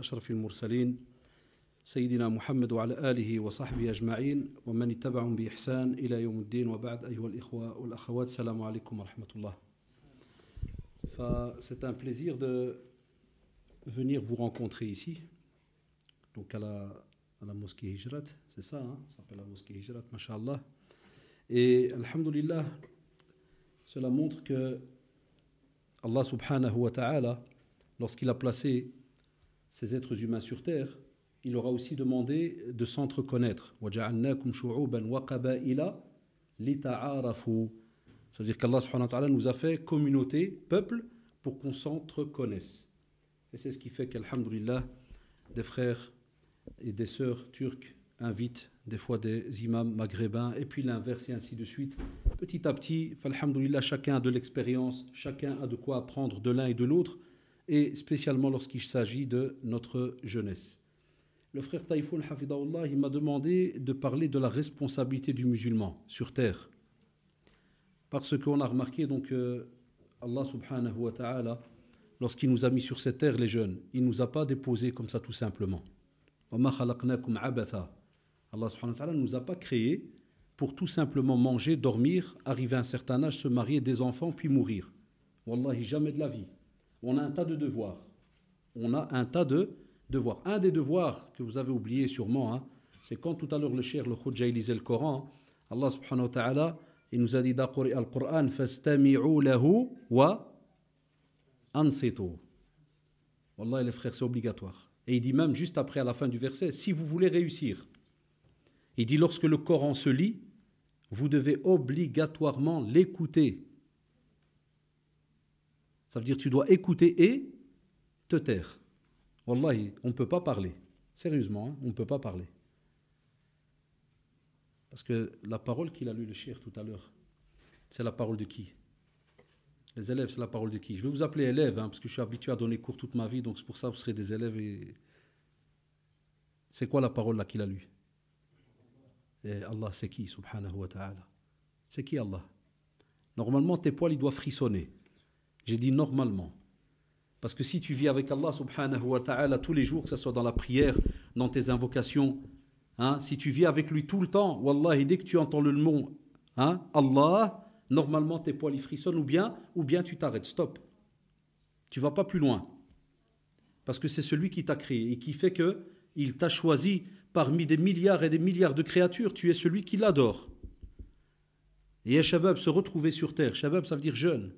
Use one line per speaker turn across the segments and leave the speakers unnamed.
أشرف المرسلين سيدنا محمد وعلى آله وصحبه أجمعين ومن اتبعهم بإحسان إلى يوم الدين وبعد أيها الإخوة والأخوات السلام عليكم ورحمة الله. C'est un plaisir de venir vous rencontrer ici, donc à la mosquée Hijrat, c'est ça, hein, ça s'appelle la mosquée Hijrat, masha'Allah. Et alhamdulillah, cela montre que Allah subhanahu wa ta'ala, lorsqu'il a placé ces êtres humains sur terre, il leur a aussi demandé de s'entreconnaître. وَجَعَلْنَاكُمْ شُعُوبًا وَقَبَائِلَ لِتَعَارَفُوا. Ça veut dire qu'Allah subhanahu wa ta'ala nous a fait communauté, peuple, pour qu'on s'entreconnaisse. Et c'est ce qui fait qu'alhamdulillah, des frères et des sœurs turcs invitent des fois des imams maghrébins, et puis l'inverse, et ainsi de suite. Petit à petit, alhamdulillah, chacun a de l'expérience, chacun a de quoi apprendre de l'un et de l'autre, et spécialement lorsqu'il s'agit de notre jeunesse. Le frère Taïfoun Hafidahullah, il m'a demandé de parler de la responsabilité du musulman sur terre. Parce qu'on a remarqué donc Allah subhanahu wa ta'ala, lorsqu'il nous a mis sur cette terre les jeunes, il ne nous a pas déposés comme ça tout simplement. وَمَا خَلَقْنَاكُمْ عَبَثًا. Allah subhanahu wa ta'ala ne nous a pas créés pour tout simplement manger, dormir, arriver à un certain âge, se marier, des enfants, puis mourir. Wallahi, jamais de la vie. On a un tas de devoirs. Un des devoirs que vous avez oublié sûrement, hein, c'est quand tout à l'heure le cheikh, le Khudja, il lisait le Coran, Allah subhanahu wa ta'ala, il nous a dit dans le Coran, فَاسْتَمِعُوا لَهُ وَأَنصِتُوا. Wallahi, les frères, c'est obligatoire. Et il dit même juste après, à la fin du verset, si vous voulez réussir, il dit lorsque le Coran se lit, vous devez obligatoirement l'écouter. Ça veut dire que tu dois écouter et te taire. Wallahi, on ne peut pas parler. Sérieusement, hein, on ne peut pas parler. Parce que la parole qu'il a lue le cheikh tout à l'heure, c'est la parole de qui? Les élèves, c'est la parole de qui? Je vais vous appeler élèves, hein, parce que je suis habitué à donner cours toute ma vie, donc c'est pour ça que vous serez des élèves. Et... c'est quoi la parole là qu'il a lue? Et Allah, c'est qui, subhanahu wa ta'ala? C'est qui Allah? Normalement, tes poils, ils doivent frissonner. J'ai dit normalement. Parce que si tu vis avec Allah, subhanahu wa ta'ala, tous les jours, que ce soit dans la prière, dans tes invocations, hein, si tu vis avec lui tout le temps, wallahi, dès que tu entends le mot hein, Allah, normalement, tes poils, ils frissonnent, ou bien tu t'arrêtes, stop. Tu ne vas pas plus loin. Parce que c'est celui qui t'a créé et qui fait qu'il t'a choisi parmi des milliards et des milliards de créatures, tu es celui qui l'adore. Et Shabab, se retrouver sur terre. Shabab, ça veut dire jeune.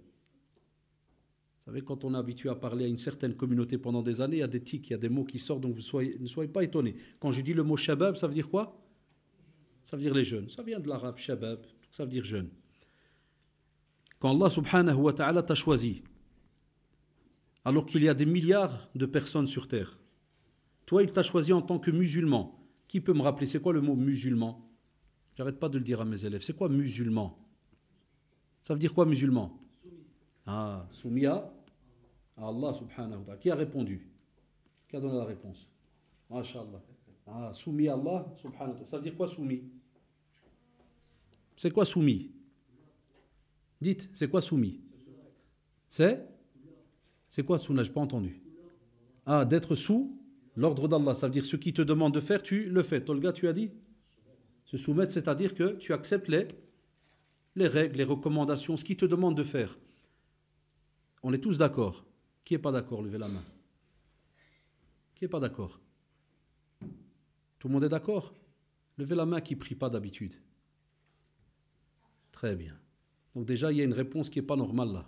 Vous savez, quand on est habitué à parler à une certaine communauté pendant des années, il y a des tics, il y a des mots qui sortent, donc ne soyez pas étonnés. Quand je dis le mot Shabab, ça veut dire quoi? Ça veut dire les jeunes. Ça vient de l'arabe, Shabab, ça veut dire jeune. Quand Allah subhanahu wa ta'ala t'a choisi, alors qu'il y a des milliards de personnes sur terre, toi, il t'a choisi en tant que musulman. Qui peut me rappeler, c'est quoi le mot musulman? J'arrête pas de le dire à mes élèves. C'est quoi musulman? Ça veut dire quoi musulman? Ah, soumis à Allah subhanahu wa ta'ala. Qui a répondu? Qui a donné la réponse? MashaAllah. Ah, soumis à Allah subhanahu wa ta'ala. Ça veut dire quoi soumis? C'est quoi soumis? Dites, c'est quoi soumis? C'est quoi souna? Je n'ai pas entendu. Ah, d'être sous l'ordre d'Allah, ça veut dire ce qui te demande de faire, tu le fais. Tolga, tu as dit? Se soumettre, c'est-à-dire que tu acceptes les règles, les recommandations, ce qu'il te demande de faire. On est tous d'accord. Qui n'est pas d'accord? Levez la main. Qui n'est pas d'accord? Tout le monde est d'accord? Levez la main qui ne prie pas d'habitude. Très bien. Donc déjà, il y a une réponse qui n'est pas normale là.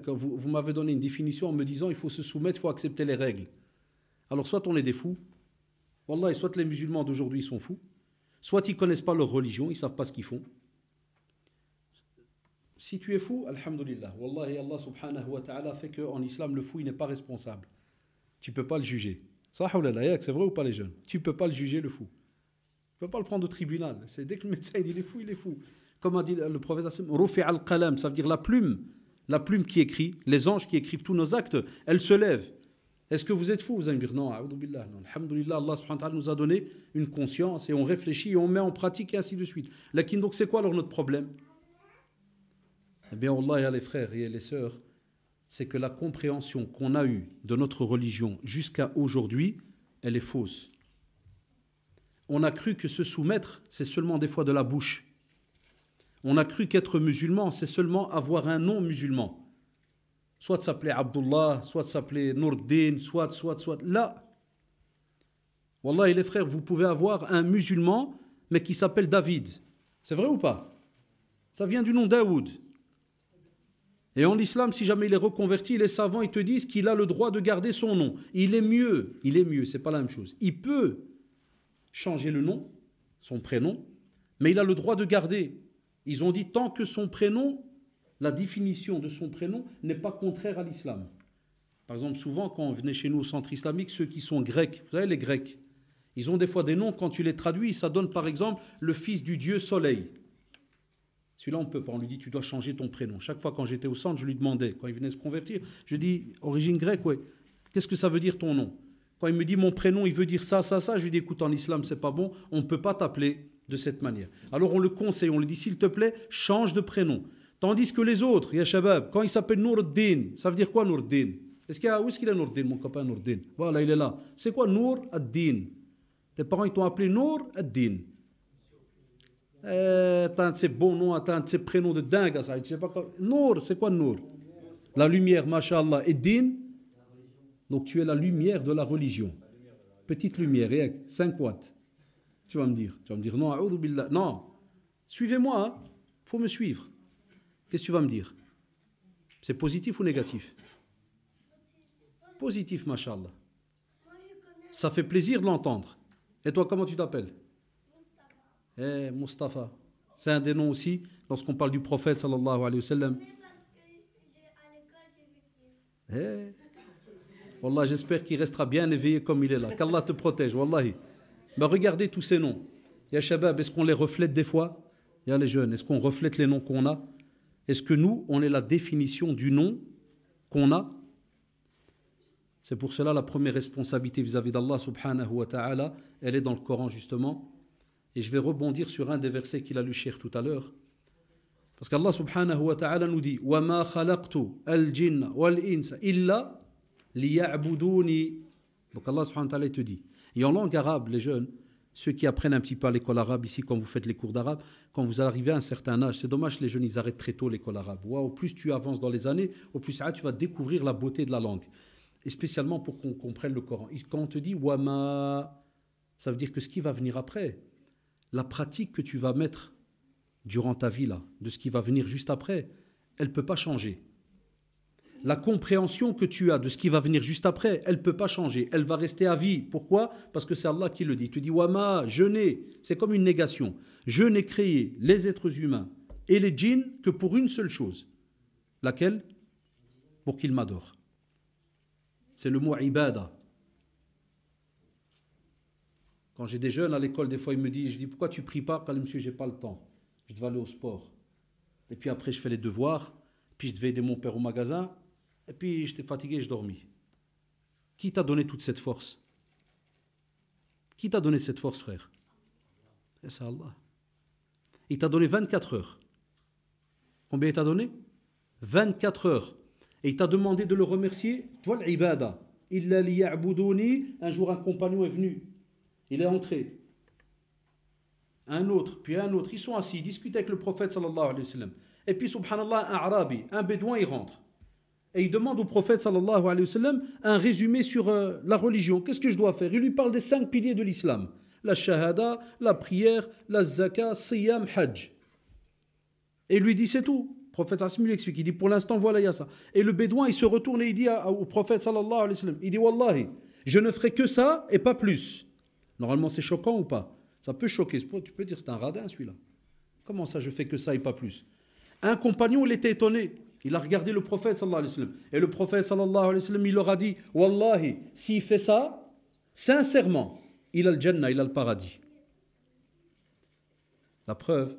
Quand vous m'avez donné une définition en me disant il faut se soumettre, il faut accepter les règles. Alors soit on est des fous, Wallah, soit les musulmans d'aujourd'hui sont fous, soit ils ne connaissent pas leur religion, ils ne savent pas ce qu'ils font. Si tu es fou, alhamdulillah, Wallahi, Allah subhanahu wa ta'ala fait qu'en islam, le fou, il n'est pas responsable. Tu ne peux pas le juger. C'est vrai ou pas les jeunes? Tu ne peux pas le juger, le fou. Tu ne peux pas le prendre au tribunal. C'est dès que le médecin dit il est fou, il est fou. Comme a dit le prophète, Rufi al-qalam, ça veut dire la plume qui écrit, les anges qui écrivent tous nos actes, elle se lève. Est-ce que vous êtes fou? Vous allez me dire non, a'udhu-billah, non. Alhamdulillah, Allah subhanahu wa ta'ala nous a donné une conscience et on réfléchit et on met en pratique et ainsi de suite. Lakin, donc c'est quoi alors notre problème? Eh bien, Allah, les frères et les sœurs, c'est que la compréhension qu'on a eue de notre religion jusqu'à aujourd'hui, elle est fausse. On a cru que se soumettre, c'est seulement des fois de la bouche. On a cru qu'être musulman, c'est seulement avoir un nom musulman. Soit de s'appeler Abdullah, soit de s'appeler Nourdin, soit. Là, Wallah, les frères, vous pouvez avoir un musulman, mais qui s'appelle David. C'est vrai ou pas? Ça vient du nom Daoud. Et en islam, si jamais il est reconverti, les savants ils te disent qu'il a le droit de garder son nom. Il est mieux, c'est pas la même chose. Il peut changer le nom, son prénom, mais il a le droit de garder. Ils ont dit tant que son prénom, la définition de son prénom n'est pas contraire à l'islam. Par exemple, souvent quand on venait chez nous au centre islamique, ceux qui sont grecs, vous savez les grecs, ils ont des fois des noms, quand tu les traduis, ça donne par exemple le fils du dieu soleil. Celui-là, on ne peut pas. On lui dit, tu dois changer ton prénom. Chaque fois, quand j'étais au centre, je lui demandais, quand il venait se convertir, je lui dis, origine grecque, ouais. Qu'est-ce que ça veut dire ton nom? Quand il me dit, mon prénom, il veut dire ça, je lui dis, écoute, en islam, c'est pas bon, on ne peut pas t'appeler de cette manière. Alors, on le conseille, on lui dit, s'il te plaît, change de prénom. Tandis que les autres, ya shabab, quand il s'appelle Nourdin, ça veut dire quoi Nourdin? Où est-ce qu'il est Nourdin, mon copain Nourdin? Voilà, il est là. C'est quoi Nour ad-Din? Tes parents, ils t'ont appelé Nour ad-Din. T'as un de ces bons noms, t'as un de ces prénoms de dingue, ça. Tu sais pas quoi. Nour, c'est quoi Nour? La lumière, mashallah. Et Din, donc tu es la lumière de la religion. Petite lumière, 5 watts. Tu vas me dire non, a'udhu billah. Non, suivez-moi, hein. Faut me suivre. Qu'est-ce que tu vas me dire? C'est positif ou négatif? Positif, mashallah. Ça fait plaisir de l'entendre. Et toi, comment tu t'appelles? Mustafa. C'est un des noms aussi, lorsqu'on parle du prophète, sallallahu alayhi wa sallam. Wallah, j'espère qu'il restera bien éveillé comme il est là. Qu'Allah te protège, wallahi. Mais regardez tous ces noms. Ya Shabab, est-ce qu'on les reflète des fois? Ya les jeunes, est-ce qu'on reflète les noms qu'on a? Est-ce que nous, on est la définition du nom qu'on a? C'est pour cela la première responsabilité vis-à-vis d'Allah subhanahu wa ta'ala, elle est dans le Coran justement. Et je vais rebondir sur un des versets qu'il a lu Cheikh tout à l'heure. Parce qu'Allah subhanahu wa ta'ala nous dit وَمَا خَلَقْتُ الْجِنَّ وَالْإِنسَ إِلَّا لِيَعْبُدُونِ. Donc Allah subhanahu wa ta'ala te dit. Et en langue arabe, les jeunes, ceux qui apprennent un petit peu à l'école arabe ici, quand vous faites les cours d'arabe, quand vous arrivez à un certain âge, c'est dommage, les jeunes, ils arrêtent très tôt l'école arabe. Au plus tu avances dans les années, au plus tu vas découvrir la beauté de la langue. Et spécialement pour qu'on comprenne le Coran. Et quand on te dit wama, ça veut dire que ce qui va venir après, la pratique que tu vas mettre durant ta vie là, de ce qui va venir juste après, elle ne peut pas changer. La compréhension que tu as de ce qui va venir juste après, elle ne peut pas changer. Elle va rester à vie. Pourquoi? Parce que c'est Allah qui le dit. Tu dis wama, je n'ai, c'est comme une négation. Je n'ai créé les êtres humains et les djinns que pour une seule chose. Laquelle? Pour qu'ils m'adorent. C'est le mot ibada. Quand j'ai des jeunes à l'école, des fois ils me disent, je dis pourquoi tu pries pas? Quand monsieur, j'ai pas le temps. Je devais aller au sport. Et puis après je fais les devoirs, puis je devais aider mon père au magasin, et puis j'étais fatigué, je dormis. Qui t'a donné toute cette force? Qui t'a donné cette force, frère? C'est Allah. Il t'a donné 24 heures. Combien il t'a donné? 24 heures. Et il t'a demandé de le remercier. Toi l'ibada. Illa liya'buduni. Un jour un compagnon est venu. Il est entré. Un autre, puis un autre. Ils sont assis, ils discutent avec le prophète sallallahu alayhi wa sallam. Et puis subhanallah, un arabi, un bédouin, il rentre. Et il demande au prophète sallallahu alayhi wa sallam un résumé sur la religion. Qu'est-ce que je dois faire? Il lui parle des 5 piliers de l'islam. La shahada, la prière, la zaka, siyam, hajj. Et il lui dit c'est tout. Le prophète sallallahu lui explique. Il dit pour l'instant voilà, il y a ça. Et le bédouin, il se retourne et il dit au prophète sallallahu alayhi wa sallam, il dit wallahi, je ne ferai que ça et pas plus. Normalement c'est choquant ou pas? Ça peut choquer. Tu peux dire c'est un radin celui-là. Comment ça je fais que ça et pas plus? Un compagnon, il était étonné. Il a regardé le prophète sallallahu alayhi wa sallam. Et le prophète sallallahu alayhi wa sallam, il leur a dit wallahi, s'il fait ça, sincèrement, il a le Jannah, il a le paradis. La preuve,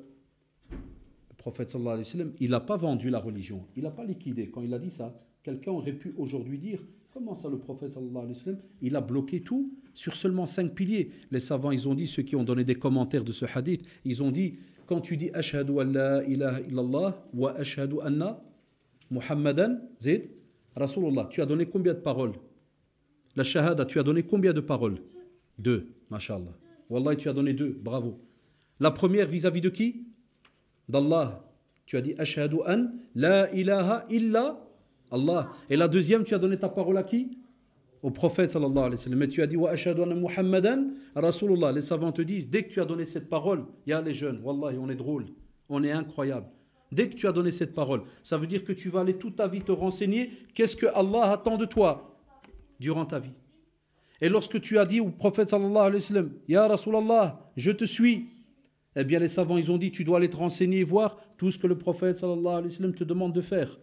le prophète sallallahu alayhi wa sallam, il n'a pas vendu la religion. Il n'a pas liquidé. Quand il a dit ça, quelqu'un aurait pu aujourd'hui dire comment ça le prophète sallallahu alayhi wa sallam, il a bloqué tout sur seulement 5 piliers. Les savants, ils ont dit, ceux qui ont donné des commentaires de ce hadith, ils ont dit, quand tu dis ashhadu an la ilaha illallah wa ashhadu anna Muhammadan, Zayd, Rasulullah, tu as donné combien de paroles? La shahada, tu as donné combien de paroles? 2, mashallah. Wallahi, tu as donné 2, bravo. La première vis-à-vis de qui? D'Allah. Tu as dit ashhadu an la ilaha illa Allah. Et la deuxième, tu as donné ta parole à qui? Au prophète sallallahu alayhi wa sallam. Mais tu as dit wa ashhadu anna Muhammadan Rasulullah. Les savants te disent, dès que tu as donné cette parole, il y a les jeunes, wallahi, on est drôle, on est incroyable. Dès que tu as donné cette parole, ça veut dire que tu vas aller toute ta vie te renseigner qu'est-ce que Allah attend de toi durant ta vie. Et lorsque tu as dit au prophète sallallahu alayhi wa sallam, ya Rasulallah, je te suis, eh bien les savants ils ont dit, tu dois aller te renseigner et voir tout ce que le prophète sallallahu alayhi wa sallam te demande de faire.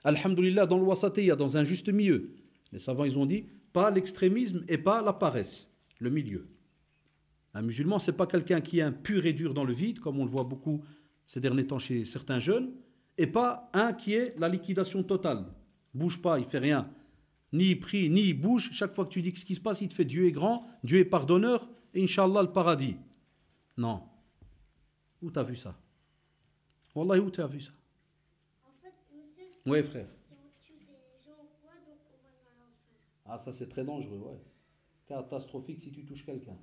Alhamdulillah, dans le wasatiyya, dans un juste milieu. Les savants ils ont dit, pas l'extrémisme et pas la paresse, le milieu. Un musulman, c'est pas quelqu'un qui est un pur et dur dans le vide, comme on le voit beaucoup ces derniers temps chez certains jeunes, et pas un qui est la liquidation totale. Bouge pas, il fait rien. Ni il prie, ni il bouge. Chaque fois que tu dis ce qui se passe, il te fait Dieu est grand, Dieu est pardonneur, et Inch'Allah le paradis. Non. Où t'as vu ça? Wallahi, où t'as vu ça?
En fait, monsieur,
Oui, frère.
si on tue des gens ou quoi, donc on va dans l'enfer.
Ah, ça c'est très dangereux, ouais. Catastrophique si tu touches quelqu'un.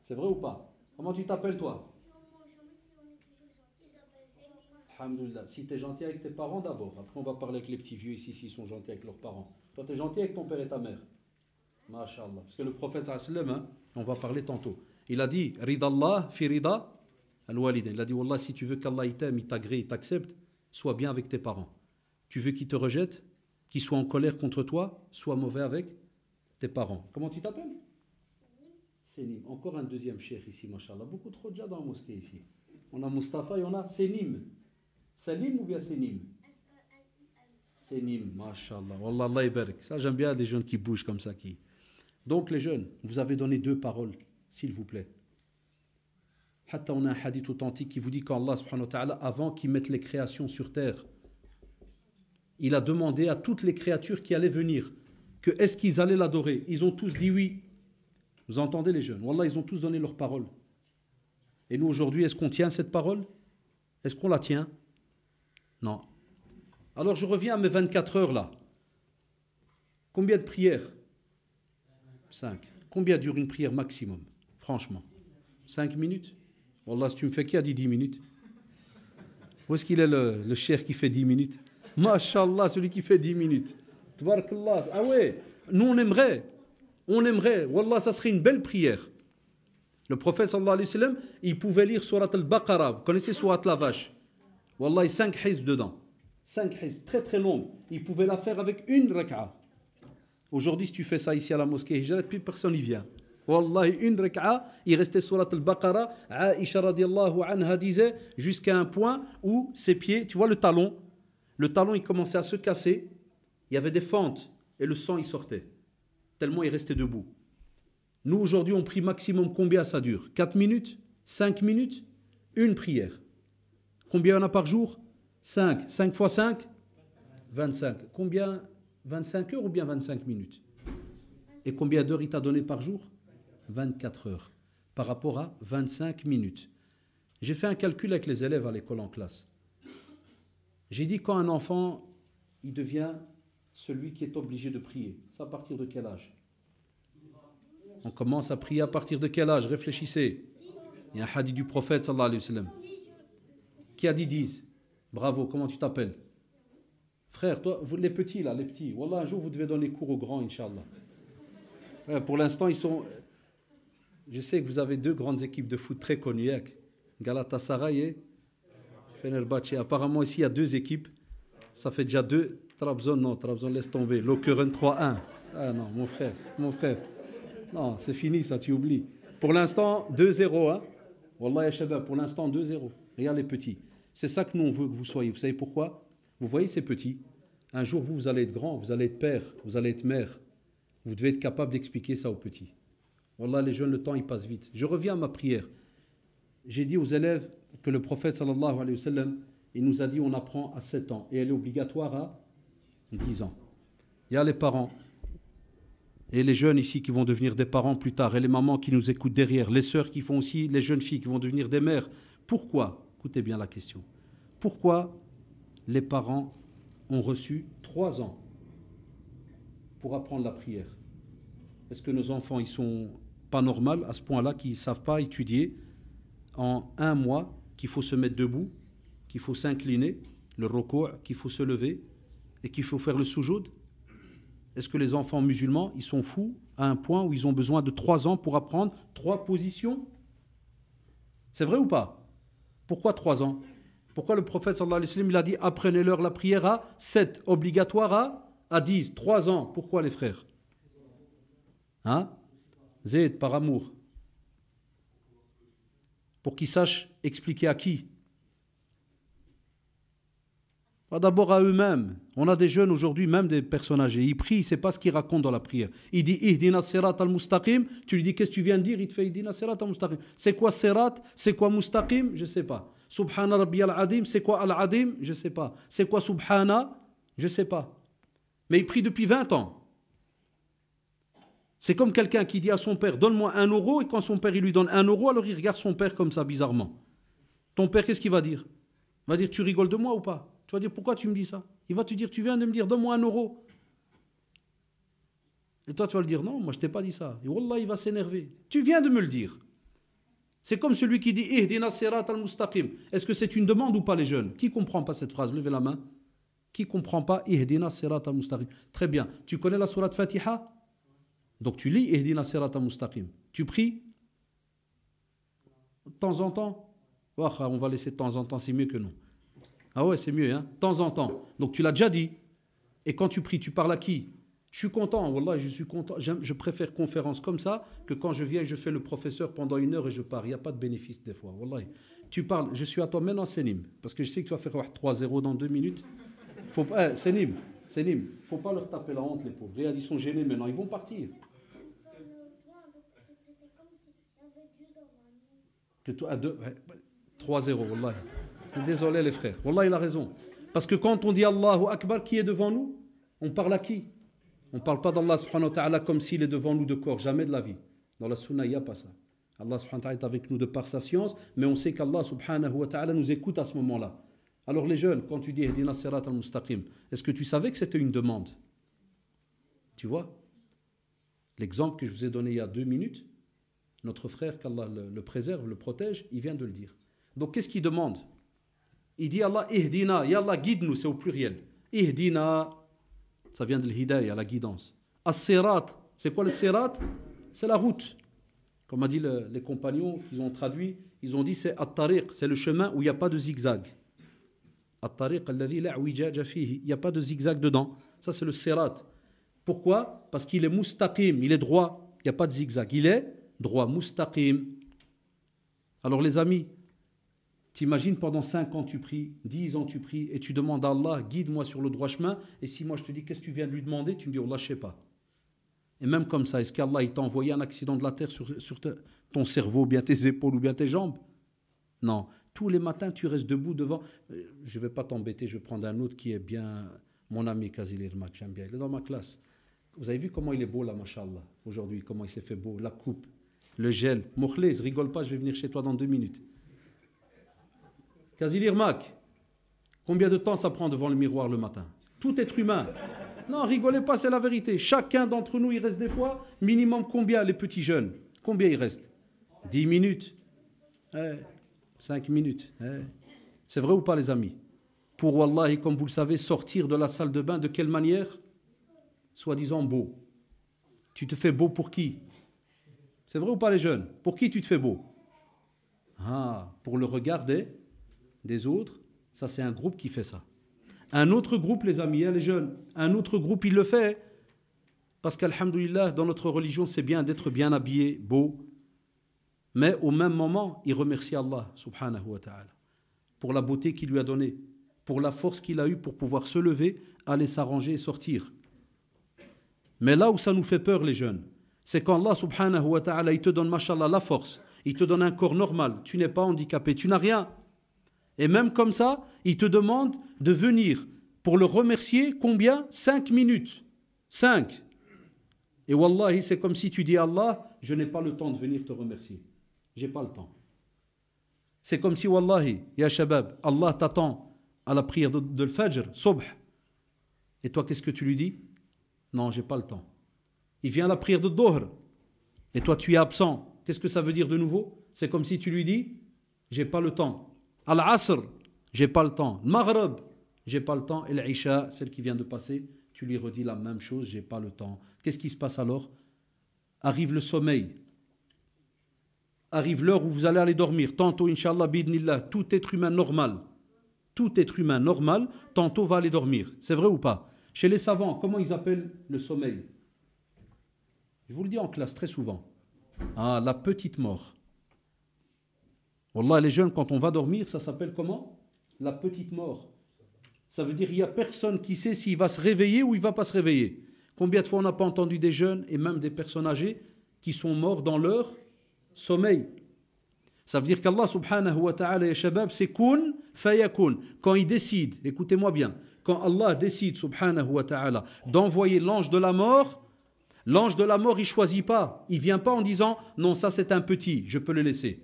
C'est vrai ou pas? Comment tu t'appelles toi?
Si on mange jamais, si on est toujours gentil, j'appelle ça.
Alhamdulillah. Si tu es gentil avec tes parents d'abord, après on va parler avec les petits vieux ici s'ils sont gentils avec leurs parents. Toi, tu es gentil avec ton père et ta mère. Masha'Allah. Parce que le prophète sallallahu alayhi wa sallam, on va parler tantôt. Il a dit Ridallah fi rida al-walidin. Il a dit Wallah, si tu veux qu'Allah il t'aime, il t'agrée, il t'accepte, sois bien avec tes parents. Tu veux qu'il te rejette, qu'il soit en colère contre toi, sois mauvais avec tes parents. Comment tu t'appelles? Sénim. Encore un deuxième cheikh ici, mashallah. Beaucoup trop de gens dans la mosquée ici. On a Mustafa et on a Sénim. Salim ou bien Sénim? Sénim, mashallah. Wallah, Allah ibarak. Ça, j'aime bien des jeunes qui bougent comme ça. Donc, les jeunes, vous avez donné 2 paroles, s'il vous plaît. Hatta, on a un hadith authentique qui vous dit qu'Allah, subhanahu wa ta'ala, avant qu'il mette les créations sur terre, il a demandé à toutes les créatures qui allaient venir que est-ce qu'ils allaient l'adorer. Ils ont tous dit oui. Vous entendez les jeunes? Wallah, ils ont tous donné leur parole. Et nous, aujourd'hui, est-ce qu'on tient cette parole? Est-ce qu'on la tient? Non. Alors, je reviens à mes 24 heures là. Combien de prières? 5. Combien dure une prière maximum? Franchement. 5 minutes? Wallah, si tu me fais, qui a dit 10 minutes? Où est-ce qu'il est le cheikh qui fait 10 minutes? Masha'Allah, celui qui fait 10 minutes. Tabarakallah. Ah ouais, nous on aimerait. Wallah, ça serait une belle prière. Le prophète sallallahu alayhi wa sallam, il pouvait lire Surat al-Baqarah. Vous connaissez Surat la vache? Wallah, 5 hizb dedans. 5 hizb, très très longues. Il pouvait la faire avec une rak'a. Aujourd'hui, si tu fais ça ici à la mosquée Hijrat, plus personne n'y vient. Wallah, une rak'a, il restait Surat al-Baqarah. Aisha radiallahu anha disait jusqu'à un point où ses pieds, tu vois le talon, il commençait à se casser. Il y avait des fentes et le sang il sortait. Tellement il restait debout. Nous, aujourd'hui, on prie maximum combien ça dure? 4 minutes? 5 minutes? Une prière. Combien on a par jour? 5. 5 fois 5? 25. Combien? 25 heures ou bien 25 minutes? Et combien d'heures il t'a donné par jour? 24 heures. Par rapport à 25 minutes. J'ai fait un calcul avec les élèves à l'école en classe. J'ai dit quand un enfant, il devient celui qui est obligé de prier. C'est à partir de quel âge? On commence à prier à partir de quel âge? Réfléchissez. Il y a un hadith du prophète sallallahu alayhi wa sallam. Qui a dit 10? Bravo, comment tu t'appelles? Frère, toi, vous, les petits là, les petits. Wallah, un jour vous devez donner cours aux grands, Inch'Allah. Pour l'instant, ils sont... Je sais que vous avez 2 grandes équipes de foot très connues. Galatasaray et Fenerbahçe. Apparemment, ici, il y a 2 équipes. Ça fait déjà 2. Trabzon, non, Trabzon laisse tomber. Lokeren 3-1. Ah non, mon frère. Non, c'est fini, ça, tu oublies. Pour l'instant, 2-0. Hein? Wallah ya shabab, pour l'instant, 2-0. Regarde les petits. C'est ça que nous, on veut que vous soyez. Vous savez pourquoi? Vous voyez ces petits? Un jour, vous allez être grand, vous allez être père, vous allez être mère. Vous devez être capable d'expliquer ça aux petits. Wallah, les jeunes, le temps, il passe vite. Je reviens à ma prière. J'ai dit aux élèves que le prophète, sallallahu alayhi wa sallam, il nous a dit on apprend à 7 ans. Et elle est obligatoire à 10 ans. Il y a les parents et les jeunes ici qui vont devenir des parents plus tard, et les mamans qui nous écoutent derrière, les sœurs qui font aussi, les jeunes filles qui vont devenir des mères. Pourquoi? Écoutez bien la question. Pourquoi les parents ont reçu 3 ans pour apprendre la prière. Est-ce que nos enfants, ils sont pas normaux à ce point-là, qu'ils ne savent pas étudier en un mois, qu'il faut se mettre debout, qu'il faut s'incliner, le ruku', qu'il faut se lever et qu'il faut faire le sujoud? Est-ce que les enfants musulmans, ils sont fous à un point où ils ont besoin de 3 ans pour apprendre 3 positions? C'est vrai ou pas? Pourquoi 3 ans? Pourquoi le prophète sallallahu alayhi wa sallam, il a dit apprenez-leur la prière à 7, obligatoire à 10, 3 ans? Pourquoi les frères? Hein? Zayd, par amour. Pour qu'ils sachent expliquer à qui? Pas d'abord à eux-mêmes. On a des jeunes aujourd'hui, même des personnes âgées. Ils prient, il ne sait pas ce qu'ils racontent dans la prière. Il dit Ihdina sirat al-mustaqim. Tu lui dis qu'est-ce que tu viens de dire? Il te fait Ihdina sirat al-mustaqim. C'est quoi sirat? C'est quoi mustaqim? Je ne sais pas. Subhana rabbi al-adim. C'est quoi al-adim? Je ne sais pas. C'est quoi subhana? Je ne sais pas. Mais il prie depuis 20 ans. C'est comme quelqu'un qui dit à son père donne-moi 1 euro, et quand son père il lui donne 1 euro, alors il regarde son père comme ça bizarrement. Ton père, qu'est-ce qu'il va dire? Il va dire tu rigoles de moi ou pas? Tu vas dire pourquoi tu me dis ça? Il va te dire tu viens de me dire donne-moi 1 euro. Et toi tu vas le dire non, moi je t'ai pas dit ça. Et wallah il va s'énerver. Tu viens de me le dire. C'est comme celui qui dit Ihdina sirat al-mustaqim. Est-ce que c'est une demande ou pas les jeunes? Qui comprend pas cette phrase? Levez la main. Qui comprend pas Ihdina sirat al-mustaqim? Très bien. Tu connais la sourate Fatiha? Donc tu lis Ihdina sirat al-mustaqim. Tu pries de temps en temps? Oh, on va laisser de temps en temps, c'est mieux que non. Ah ouais, c'est mieux, hein? De temps en temps. Donc tu l'as déjà dit. Et quand tu pries, tu parles à qui? Je suis content, wallah, je suis content. Je préfère conférence comme ça que quand je viens, je fais le professeur pendant 1 heure et je pars. Il n'y a pas de bénéfice des fois, wallah. Tu parles, je suis à toi maintenant, Sénim. Parce que je sais que tu vas faire 3-0 dans 2 minutes. Faut pas, Sénim, il ne faut pas leur taper la honte, les pauvres. Regarde, ils sont gênés maintenant, ils vont partir. Que toi, à 3-0, wallah. Désolé les frères, wallah il a raison. Parce que quand on dit Allahu Akbar, qui est devant nous? On parle à qui? On ne parle pas d'Allah subhanahu wa ta'ala comme s'il est devant nous de corps, jamais de la vie. Dans la sunna, il n'y a pas ça. Allah subhanahu wa ta'ala est avec nous de par sa science, mais on sait qu'Allah subhanahu wa ta'ala nous écoute à ce moment-là. Alors les jeunes, quand tu dis Ihdina sirat al-mustaqim, est-ce que tu savais que c'était une demande? Tu vois? L'exemple que je vous ai donné il y a 2 minutes, notre frère, qu'Allah le préserve, le protège, il vient de le dire. Donc qu'est-ce qu'il demande? Il dit Allah ihdina, ya Allah guide-nous, c'est au pluriel. Ihdina, ça vient de l'hidayah, la guidance. As-sirat, c'est quoi le sirat? C'est la route. Comme a dit les compagnons, ils ont traduit, ils ont dit c'est at-tariq, c'est le chemin où il n'y a pas de zigzag. At-tariq alladhi la wijaja fihi, il n'y a pas de zigzag dedans. Ça c'est le sirat. Pourquoi? Parce qu'il est mustaqim, il est droit, il n'y a pas de zigzag. Il est droit, mustaqim. Alors les amis, t'imagines pendant 5 ans tu pries, 10 ans tu pries, et tu demandes à Allah, guide-moi sur le droit chemin, et si moi je te dis, qu'est-ce que tu viens de lui demander? Tu me dis, Allah, je ne sais pas. Et même comme ça, est-ce qu'Allah il t'a envoyé un accident de la terre sur ton cerveau, ou bien tes épaules, ou bien tes jambes? Non. Tous les matins, tu restes debout devant. Je ne vais pas t'embêter, je vais prendre un autre qui est bien, mon ami Kazil Irmak, j'aime bien, il est dans ma classe. Vous avez vu comment il est beau là, mashallah, aujourd'hui, comment il s'est fait beau, la coupe, le gel. Mokhles, rigole pas, je vais venir chez toi dans 2 minutes. Kazil Irmak, combien de temps ça prend devant le miroir le matin? Tout être humain. Non, rigolez pas, c'est la vérité. Chacun d'entre nous, il reste des fois, minimum combien les petits jeunes? Combien il reste? 10 minutes 5 minutes. C'est vrai ou pas les amis? Pour Wallahi, comme vous le savez, sortir de la salle de bain, de quelle manière? Soi-disant beau. Tu te fais beau pour qui? C'est vrai ou pas les jeunes? Pour qui tu te fais beau? Pour le regard des autres. Ça c'est un groupe qui fait ça. Un autre groupe, les amis, les jeunes, un autre groupe il le fait parce qu'alhamdoulilah, dans notre religion c'est bien d'être bien habillé, beau, mais au même moment il remercie Allah subhanahu wa ta'ala pour la beauté qu'il lui a donnée, pour la force qu'il a eue pour pouvoir se lever, aller s'arranger et sortir. Mais là où ça nous fait peur les jeunes, c'est quand Allah subhanahu wa ta'ala il te donne mashallah la force, il te donne un corps normal, tu n'es pas handicapé, tu n'as rien. Et même comme ça, il te demande de venir pour le remercier, combien? 5 minutes. 5. Et wallahi, c'est comme si tu dis à Allah, je n'ai pas le temps de venir te remercier. J'ai pas le temps. C'est comme si, wallahi, ya shabab, Allah t'attend à la prière de l'Fajr, Subh. Et toi, qu'est-ce que tu lui dis? Non, j'ai pas le temps. Il vient à la prière de Dohr. Et toi, tu es absent. Qu'est-ce que ça veut dire de nouveau? C'est comme si tu lui dis, j'ai pas le temps. Al-Asr, j'ai pas le temps. Maghrib, j'ai pas le temps. Et l'Isha, celle qui vient de passer, tu lui redis la même chose, j'ai pas le temps. Qu'est-ce qui se passe alors? Arrive le sommeil. Arrive l'heure où vous allez aller dormir. Tantôt, Inch'Allah, bidnillah, tout être humain normal, tantôt va aller dormir. C'est vrai ou pas? Chez les savants, comment ils appellent le sommeil? Je vous le dis en classe très souvent. Ah, la petite mort. Wallah, les jeunes, quand on va dormir, ça s'appelle comment? La petite mort. Ça veut dire qu'il n'y a personne qui sait s'il va se réveiller ou il ne va pas se réveiller. Combien de fois on n'a pas entendu des jeunes et même des personnes âgées qui sont morts dans leur sommeil? Ça veut dire qu'Allah subhanahu wa ta'ala, ya shabab, c'est kun fayakun. Quand il décide, écoutez-moi bien, quand Allah décide subhanahu wa ta'ala d'envoyer l'ange de la mort, il ne choisit pas. Il ne vient pas en disant, non, ça c'est un petit, je peux le laisser.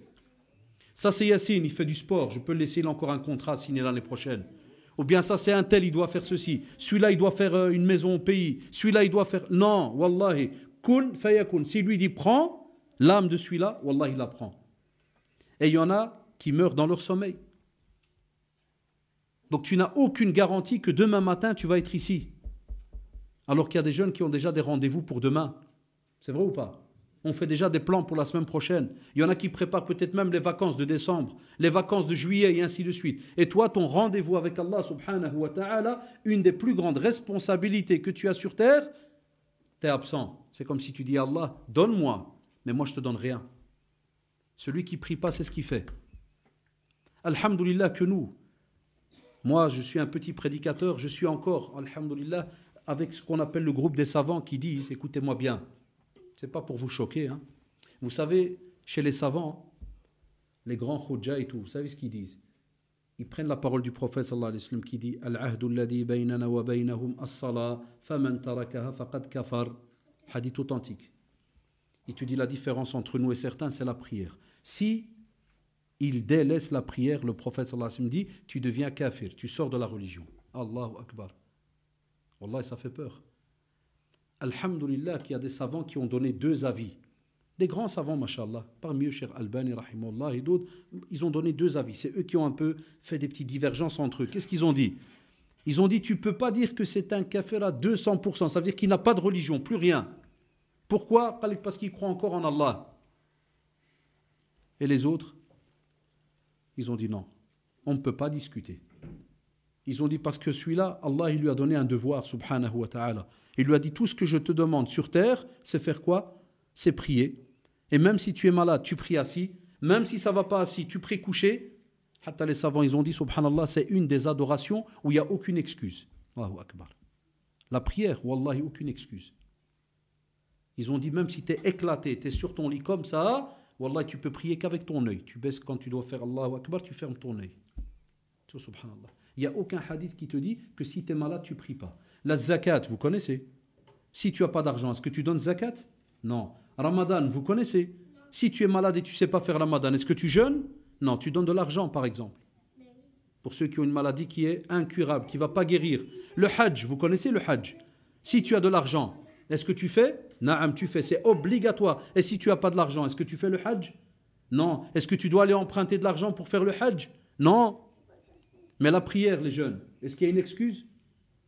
Ça c'est Yassine, il fait du sport, je peux le laisser, il a encore un contrat signé l'année prochaine. Ou bien ça c'est un tel, il doit faire ceci. Celui-là il doit faire une maison au pays. Celui-là il doit faire... Non, wallahi, kun fayakun. S'il lui dit prends, l'âme de celui-là, wallahi il la prend. Et il y en a qui meurent dans leur sommeil. Donc tu n'as aucune garantie que demain matin tu vas être ici. Alors qu'il y a des jeunes qui ont déjà des rendez-vous pour demain. C'est vrai ou pas? On fait déjà des plans pour la semaine prochaine. Il y en a qui préparent peut-être même les vacances de décembre, les vacances de juillet et ainsi de suite. Et toi, ton rendez-vous avec Allah subhanahu wa ta'ala, une des plus grandes responsabilités que tu as sur terre, tu es absent. C'est comme si tu dis à Allah, donne-moi, mais moi je te donne rien. Celui qui prie pas, c'est ce qu'il fait. Alhamdulillah que nous, moi je suis un petit prédicateur, je suis encore, alhamdulillah, avec ce qu'on appelle le groupe des savants qui disent, écoutez-moi bien, ce n'est pas pour vous choquer, hein. Vous savez, chez les savants, les grands khudja et tout, vous savez ce qu'ils disent? Ils prennent la parole du prophète sallallahu alayhi wa sallam qui dit Al-ahdu alladhi baynana wa baynahum as-salah faman tarakaha faqad kafar. Hadith authentique. Il te dit la différence entre nous et certains, c'est la prière. Si il délaisse la prière, le prophète sallallahu alayhi wa sallam dit tu deviens kafir, tu sors de la religion. Allahu Akbar. Wallah, ça fait peur. Alhamdulillah qu'il y a des savants qui ont donné deux avis. Des grands savants, mashallah, parmi eux, Cheikh Albani, rahimahullah, et d'autres, ils ont donné deux avis. C'est eux qui ont un peu fait des petites divergences entre eux. Qu'est-ce qu'ils ont dit? Ils ont dit, tu ne peux pas dire que c'est un kafir à 200%. Ça veut dire qu'il n'a pas de religion, plus rien. Pourquoi? Parce qu'il croit encore en Allah. Et les autres, ils ont dit non, on ne peut pas discuter. Ils ont dit parce que celui-là, Allah il lui a donné un devoir, subhanahu wa ta'ala. Il lui a dit tout ce que je te demande sur terre, c'est faire quoi? C'est prier. Et même si tu es malade, tu pries assis. Même si ça ne va pas assis, tu pries couché. Hatta les savants, ils ont dit, subhanallah, c'est une des adorations où il n'y a aucune excuse. Allahu Akbar. La prière, wallahi, aucune excuse. Ils ont dit, même si tu es éclaté, tu es sur ton lit comme ça, wallahi, tu peux prier qu'avec ton œil. Tu baisses quand tu dois faire Allahu Akbar, tu fermes ton œil. Subhanallah. Il n'y a aucun hadith qui te dit que si tu es malade, tu ne pries pas. La zakat, vous connaissez? Si tu n'as pas d'argent, est-ce que tu donnes zakat? Non. Ramadan, vous connaissez? Si tu es malade et tu ne sais pas faire Ramadan, est-ce que tu jeûnes? Non, tu donnes de l'argent, par exemple. Pour ceux qui ont une maladie qui est incurable, qui ne va pas guérir. Le hajj, vous connaissez le hajj? Si tu as de l'argent, est-ce que tu fais? Naam, tu fais, c'est obligatoire. Et si tu n'as pas de l'argent, est-ce que tu fais le hajj? Non. Est-ce que tu dois aller emprunter de l'argent pour faire le hajj? Non. Mais la prière, les jeunes, est-ce qu'il y a une excuse?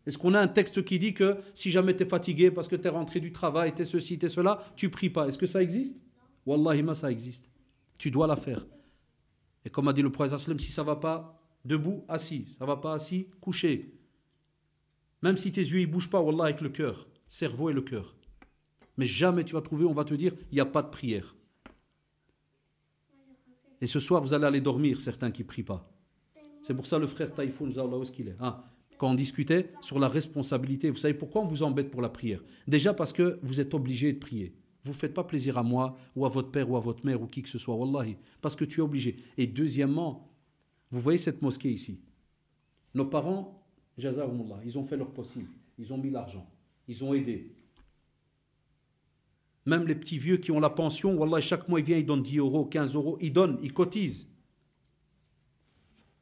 Est-ce qu'on a un texte qui dit que si jamais tu es fatigué parce que tu es rentré du travail, tu es ceci, tu es cela, tu pries pas? Est-ce que ça existe? Wallahi ma, ça existe. Tu dois la faire. Et comme a dit le prophète, si ça ne va pas debout, assis. Ça ne va pas assis, couché. Même si tes yeux ne bougent pas, wallah, avec le cœur, cerveau et le cœur. Mais jamais tu vas trouver, on va te dire, il n'y a pas de prière. Et ce soir, vous allez aller dormir, certains qui ne prient pas. C'est pour ça le frère Taïfoun, où est-ce qu'il est? Quand on discutait sur la responsabilité, vous savez pourquoi on vous embête pour la prière? Déjà parce que vous êtes obligé de prier. Vous ne faites pas plaisir à moi, ou à votre père, ou à votre mère, ou qui que ce soit, wallahi, parce que tu es obligé. Et deuxièmement, vous voyez cette mosquée ici. Nos parents, jazahumullah, ils ont fait leur possible. Ils ont mis l'argent. Ils ont aidé. Même les petits vieux qui ont la pension, wallah, chaque mois, ils viennent, ils donnent 10 euros, 15 euros, ils donnent, ils cotisent.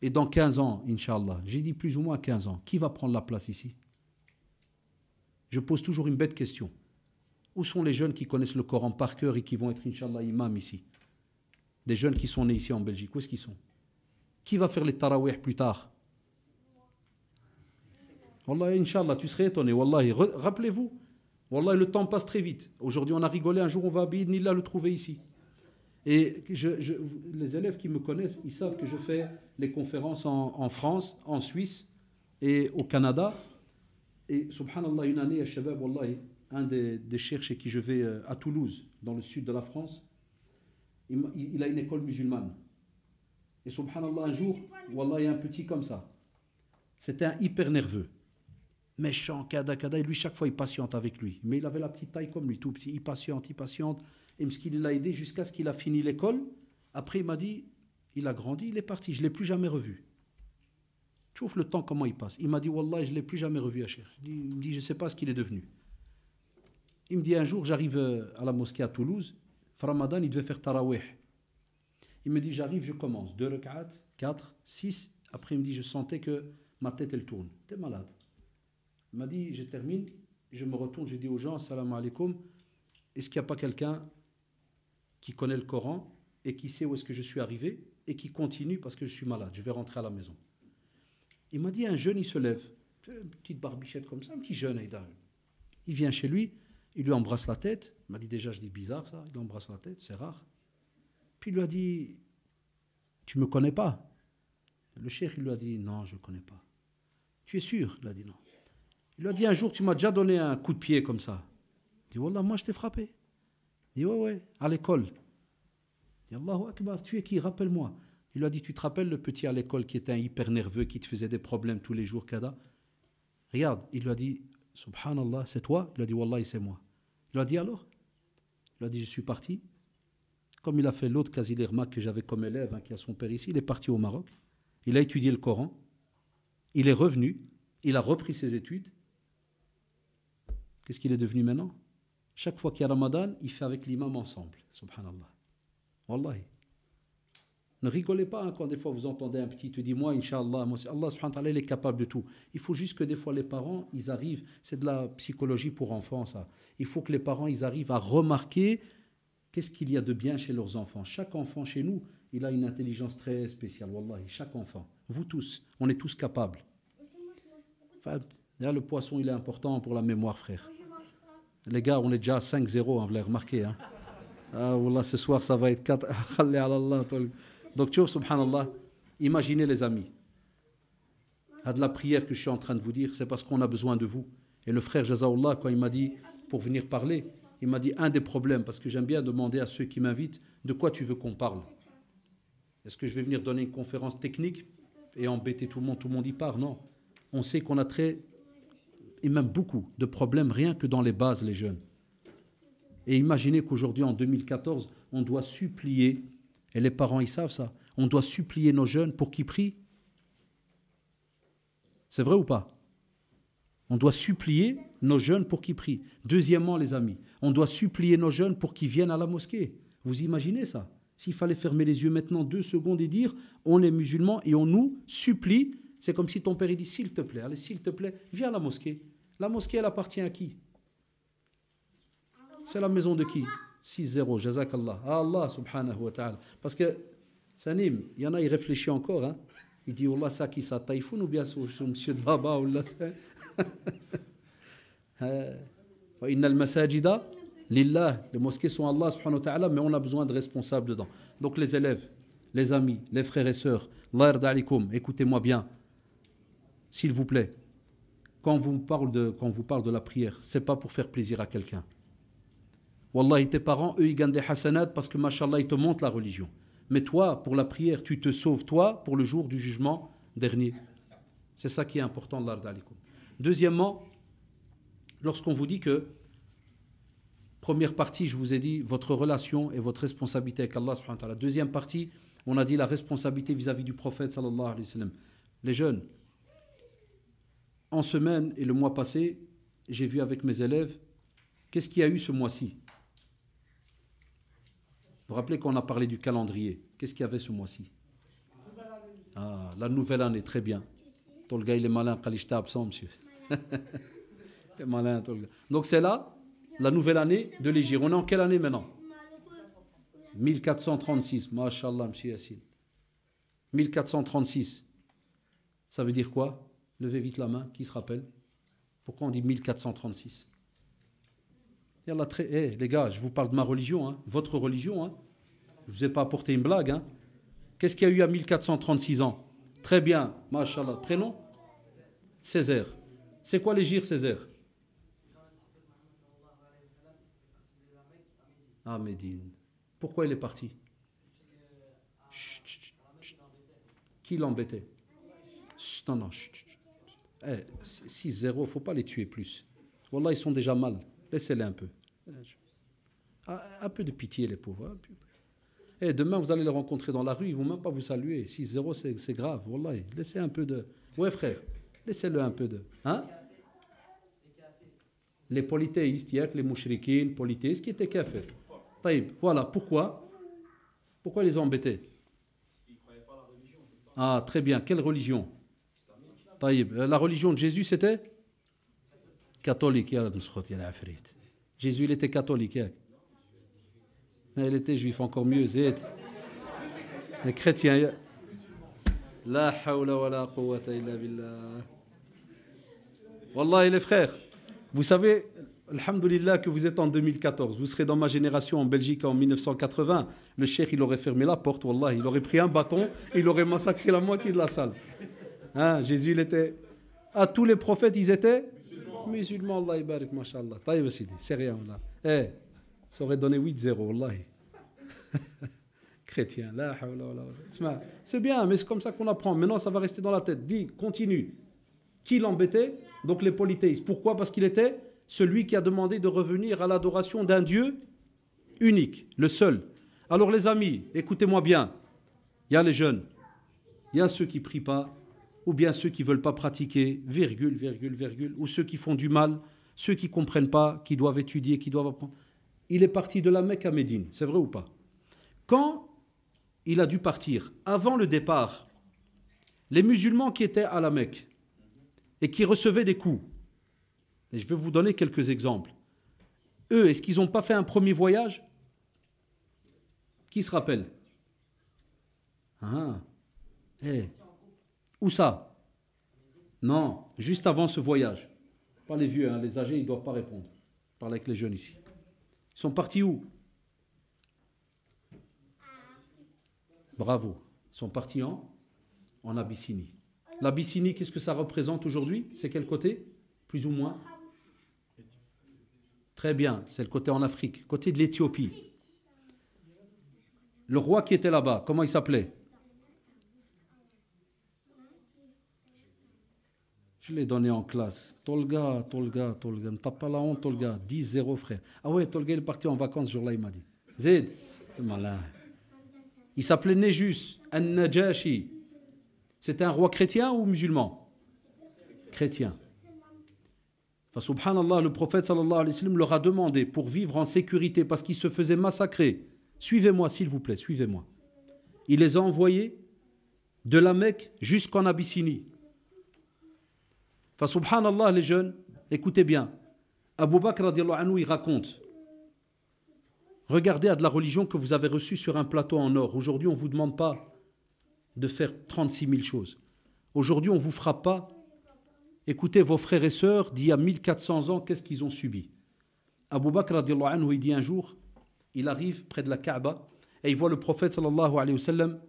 Et dans 15 ans, Inch'Allah, j'ai dit plus ou moins 15 ans, qui va prendre la place ici? je pose toujours une bête question. Où sont les jeunes qui connaissent le Coran par cœur et qui vont être, Inch'Allah, imam ici? Des jeunes qui sont nés ici en Belgique, où est-ce qu'ils sont? Qui va faire les tarawih plus tard? Wallah, Inch'Allah, tu serais étonné. Wallahi, rappelez-vous. Wallah, le temps passe très vite. Aujourd'hui, on a rigolé, un jour, on va Bidnillah le trouver ici. Et les élèves qui me connaissent, ils savent que je fais les conférences en France, en Suisse et au Canada. Et subhanallah, une année, à Shabab, Wallahi, un des cheikhs chez qui je vais à Toulouse, dans le sud de la France, il a une école musulmane. Et subhanallah, un jour, Wallah, il y a un petit comme ça. C'était un hyper nerveux. Méchant, kada, et lui, chaque fois, il patiente avec lui. Mais il avait la petite taille comme lui, tout petit. Il patiente. Et il l'a aidé jusqu'à ce qu'il a fini l'école. Après, il m'a dit, il a grandi, il est parti. Je ne l'ai plus jamais revu. Tu vois le temps, comment il passe. Il m'a dit, Wallah, je ne l'ai plus jamais revu à Cheikh. Il me dit, je ne sais pas ce qu'il est devenu. Il me dit, un jour, j'arrive à la mosquée à Toulouse. Ramadan, il devait faire tarawih. Il me dit, j'arrive, je commence. 2 rak'at, 4, 6. Après, il me dit, je sentais que ma tête, elle tourne. T'es malade. Il m'a dit, je termine, je me retourne, je dis aux gens, salam alaikum, est-ce qu'il n'y a pas quelqu'un qui connaît le Coran et qui sait où est-ce que je suis arrivé et qui continue parce que je suis malade, je vais rentrer à la maison. Il m'a dit, un jeune, il se lève, une petite barbichette comme ça, un petit jeune, il vient chez lui, il lui embrasse la tête, il m'a dit déjà, je dis bizarre ça, il embrasse la tête, c'est rare. Puis il lui a dit, tu ne me connais pas? Le cheikh, il lui a dit, non, je ne connais pas. Tu es sûr? Il a dit non. Il lui a dit un jour, tu m'as déjà donné un coup de pied comme ça. Il dit, Wallah, moi je t'ai frappé. Il dit, ouais, à l'école. Il dit, Allahu Akbar, tu es qui? Rappelle-moi. Il lui a dit, tu te rappelles le petit à l'école qui était un hyper nerveux, qui te faisait des problèmes tous les jours, kada? Regarde, il lui a dit, Subhanallah, c'est toi? Il lui a dit, Wallah, c'est moi. Il lui a dit alors? Il lui a dit, je suis parti. Comme il a fait l'autre Kazil Irmak que j'avais comme élève, qui a son père ici, il est parti au Maroc. Il a étudié le Coran. Il est revenu. Il a repris ses études. Qu'est-ce qu'il est devenu maintenant? Chaque fois qu'il y a Ramadan, il fait avec l'imam ensemble. Subhanallah. Wallahi. Ne rigolez pas quand des fois vous entendez un petit te dit moi, Inch'Allah, Allah subhanahu wa ta'ala, il est capable de tout. Il faut juste que des fois les parents, ils arrivent, c'est de la psychologie pour enfants ça. Il faut que les parents, ils arrivent à remarquer qu'est-ce qu'il y a de bien chez leurs enfants. Chaque enfant chez nous, il a une intelligence très spéciale. Wallahi, chaque enfant. Vous tous, on est tous capables. Enfin, là, le poisson, il est important pour la mémoire, frère. Les gars, on est déjà à 5-0, vous l'avez remarqué. Hein? Ah, Wallah, ce soir, ça va être 4. Donc, tu vois, subhanallah, imaginez les amis. À de la prière que je suis en train de vous dire, c'est parce qu'on a besoin de vous. Et le frère Jazaoullah, quand il m'a dit, pour venir parler, il m'a dit un des problèmes, parce que j'aime bien demander à ceux qui m'invitent, de quoi tu veux qu'on parle? Est-ce que je vais venir donner une conférence technique et embêter tout le monde y part? Non. On sait qu'on a et même beaucoup de problèmes rien que dans les bases, les jeunes. Et imaginez qu'aujourd'hui, en 2014, on doit supplier, et les parents, ils savent ça, on doit supplier nos jeunes pour qu'ils prient. C'est vrai ou pas? On doit supplier nos jeunes pour qu'ils prient. Deuxièmement, les amis, on doit supplier nos jeunes pour qu'ils viennent à la mosquée. Vous imaginez ça? S'il fallait fermer les yeux maintenant 2 secondes et dire, on est musulmans et on nous supplie. C'est comme si ton père il dit, s'il te plaît, allez, s'il te plaît, viens à la mosquée. La mosquée, elle appartient à qui? C'est la maison de qui? 6-0, jazakallah. Allah subhanahu wa ta'ala. Parce que, Sanim, il y en a, il réfléchit encore. Hein? Il dit, Allah, ça qui ça, Taïfoun ou bien ce monsieur de là-bas? Inna al-masajida lillah. Les mosquées sont Allah subhanahu wa ta'ala, mais on a besoin de responsables dedans. Donc les élèves, les amis, les frères et sœurs, Allah yarda alikoum, écoutez-moi bien. S'il vous plaît, quand on vous parle de la prière, c'est pas pour faire plaisir à quelqu'un. Wallahi, tes parents, eux, ils gagnent des hasanats parce que, mashallah, ils te montrent la religion. Mais toi, pour la prière, tu te sauves, toi, pour le jour du jugement dernier. C'est ça qui est important, Allah yarda alikoum. Deuxièmement, lorsqu'on vous dit que, première partie, je vous ai dit, votre relation et votre responsabilité avec Allah subhanahu wa ta'ala. Deuxième partie, on a dit la responsabilité vis-à-vis du prophète sallallahu alayhi wa sallam. Les jeunes, en semaine et le mois passé, j'ai vu avec mes élèves, qu'est-ce qu'il y a eu ce mois-ci? Vous vous rappelez qu'on a parlé du calendrier? Qu'est-ce qu'il y avait ce mois-ci? Ah, la nouvelle année, très bien. Ton le gars, il est malin, quand il était absent, monsieur. Malin, Tolga. Donc c'est là, la nouvelle année de l'Hégire. On est en quelle année maintenant? 1436. Masha'Allah, monsieur Yassine. 1436. Ça veut dire quoi? Levez vite la main, qui se rappelle? Pourquoi on dit 1436? Les gars, je vous parle de ma religion, hein, votre religion. Hein. Je ne vous ai pas apporté une blague. Hein. Qu'est-ce qu'il y a eu à 1436 ans? Très bien, Masha'Allah. Prénom? Césaire. C'est quoi l'Hégire, Césaire? Ah, Médine. Pourquoi il est parti? Chut, chut, chut. Qui l'embêtait? Non, non, chut, chut. 6-0, il ne faut pas les tuer plus. Wallah, ils sont déjà mal. Laissez-les un peu. Un peu de pitié, les pauvres. Demain, vous allez les rencontrer dans la rue, ils ne vont même pas vous saluer. 6-0, c'est grave. Wallah, laissez un peu de... Ouais, frère, laissez-le un peu de... Hein? Les polythéistes, il y a que les mouchrikines, polythéistes qui étaient kafir. Taïb, voilà, pourquoi? Pourquoi les embêter? Ah, très bien. Quelle religion? Taïb. La religion de Jésus, c'était catholique. Jésus, il était catholique. Il était juif, encore mieux. Un chrétien. La hawla wa la quwwata illa billah. Wallah, les frères, vous savez, alhamdoulilah que vous êtes en 2014. Vous serez dans ma génération en Belgique en 1980. Le cheikh, il aurait fermé la porte, wallah. Il aurait pris un bâton et il aurait massacré la moitié de la salle. Hein, Jésus, il était... Ah, tous les prophètes, ils étaient musulmans, Allah ibarak, mashallah. Taïb Sidi, c'est rien, wallah. Ça aurait donné 8-0, wallah. Chrétien, la hawla wa la. C'est bien, mais c'est comme ça qu'on apprend. Maintenant, ça va rester dans la tête. Dis, continue. Qui l'embêtait? Donc les polythéistes. Pourquoi? Parce qu'il était celui qui a demandé de revenir à l'adoration d'un Dieu unique, le seul. Alors les amis, écoutez-moi bien. Il y a les jeunes, il y a ceux qui ne prient pas, ou bien ceux qui ne veulent pas pratiquer, virgule, virgule, virgule, ou ceux qui font du mal, ceux qui ne comprennent pas, qui doivent étudier, qui doivent apprendre. Il est parti de la Mecque à Médine, c'est vrai ou pas? Quand il a dû partir, avant le départ, les musulmans qui étaient à la Mecque et qui recevaient des coups, et je vais vous donner quelques exemples. Eux, est-ce qu'ils n'ont pas fait un premier voyage? Qui se rappelle? Où ça? Non, juste avant ce voyage. Pas les vieux, hein, les âgés, ils ne doivent pas répondre. Je parle avec les jeunes ici. Ils sont partis où? Bravo. Ils sont partis en Abyssinie. L'Abyssinie, qu'est-ce que ça représente aujourd'hui? C'est quel côté? Plus ou moins? Très bien, c'est le côté en Afrique, côté de l'Éthiopie. Le roi qui était là-bas, comment il s'appelait? Je l'ai donné en classe. Tolga. Ne tape pas la honte, Tolga. 10-0, frère. Ah ouais, Tolga, il est parti en vacances ce jour-là, il m'a dit. Zed, c'est malin. Il s'appelait Néjus, An-Najashi. C'était un roi chrétien ou musulman? Chrétien. Enfin, subhanallah, le prophète sallallahu alayhi wa sallam leur a demandé pour vivre en sécurité parce qu'ils se faisaient massacrer. Suivez-moi, s'il vous plaît, suivez-moi. Il les a envoyés de la Mecque jusqu'en Abyssinie. Enfin, subhanallah, les jeunes, écoutez bien. Abu Bakr radiallahu anhu, il raconte. Regardez à de la religion que vous avez reçue sur un plateau en or. Aujourd'hui, on ne vous demande pas de faire 36 000 choses. Aujourd'hui, on ne vous frappe pas. Écoutez, vos frères et sœurs, d'il y a 1400 ans, qu'est-ce qu'ils ont subi? Abu Bakr radiallahu anhu, il dit un jour, il arrive près de la Kaaba et il voit le prophète sallallahu alayhi wa sallam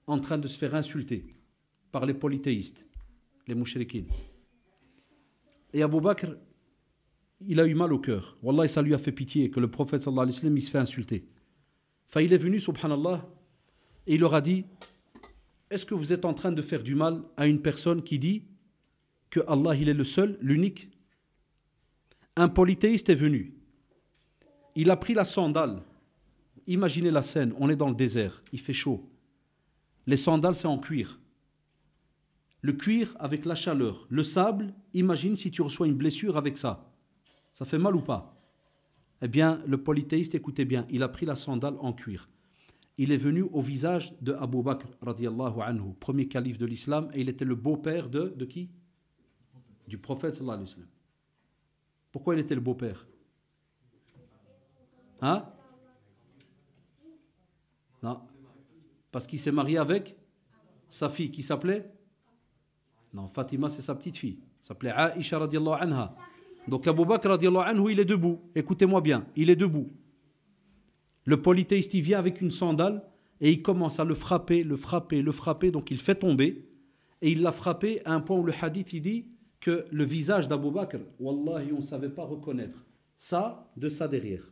en train de se faire insulter par les polythéistes, les mouchrikines. Et Abu Bakr, il a eu mal au cœur. Wallah, ça lui a fait pitié que le prophète sallallahu alayhi wa sallam, il se fait insulter. Enfin, il est venu, subhanallah, et il leur a dit, est-ce que vous êtes en train de faire du mal à une personne qui dit que Allah, il est le seul, l'unique? Un polythéiste est venu. Il a pris la sandale. Imaginez la scène, on est dans le désert, il fait chaud. Les sandales, c'est en cuir. Le cuir avec la chaleur. Le sable, imagine si tu reçois une blessure avec ça. Ça fait mal ou pas? Eh bien, le polythéiste, écoutez bien, il a pris la sandale en cuir. Il est venu au visage de Abu Bakr, radiyallahu anhu, premier calife de l'islam, et il était le beau-père de qui? Du prophète, sallallahu alayhi wa sallam. Pourquoi il était le beau-père? Hein? Non. Parce qu'il s'est marié avec sa fille qui s'appelait? Non, Fatima, c'est sa petite fille. S'appelait Aïcha radiallahu anha. Donc Abu Bakr radiallahu anhu, il est debout. Écoutez-moi bien, il est debout. Le polythéiste, il vient avec une sandale et il commence à le frapper. Donc il fait tomber. Et il l'a frappé à un point où le hadith, il dit que le visage d'Abu Bakr, wallahi, on ne savait pas reconnaître ça de ça derrière.